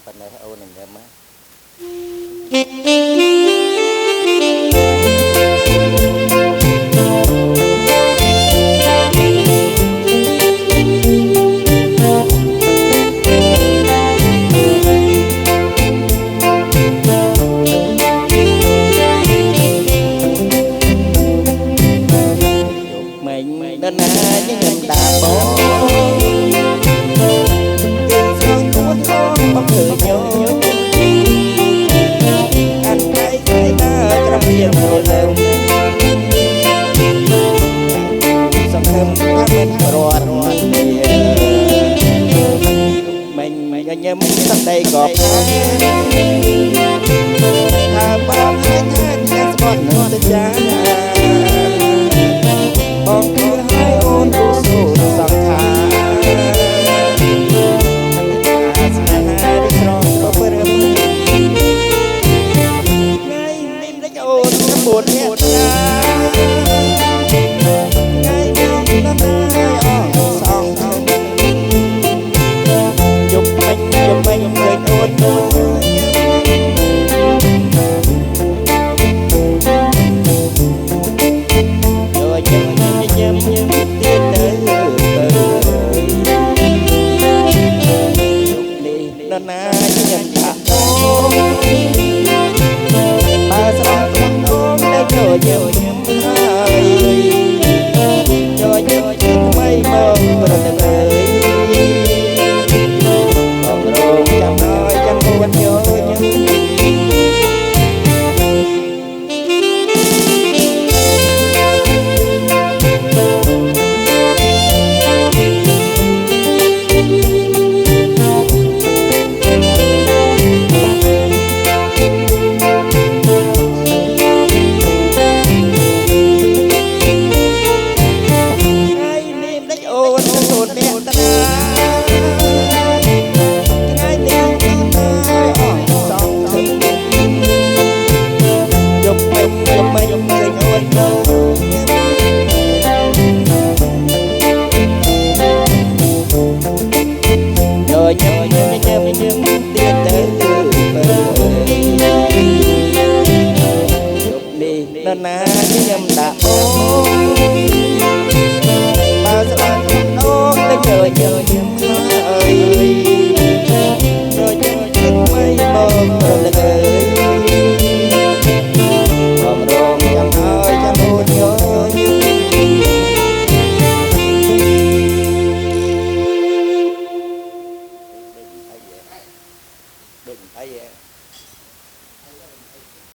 phần này ô này nhớ má mình đơn ai những nhân đà bố bóng người nhớ anh thấy ta trong riêng rồi lâu sông thơm thác bên rọt mình nhớ sắp đây gọt thà bóng hai tháng chắc còn nữa tới giá bóng cứ hai ôn rô sổ sông thà buồn hẹn ngày đêm năm nay song thông chụp mình người ôn rồi nhâm tiến tới lần này nhâm thả ba sao cho nhiều niềm hay cho nhiều chiếc mây mơ rồi từng ơi còn rồi chẳng nói chẳng buồn nhớ những lần này nhâm đã ôm bao giờ anh ôm tới chờ nhâm ơi rồi nhâm chiếc mây mơ rồi lần ơi còn rồi chẳng ơi chẳng buồn nhớ đừng thấy vậy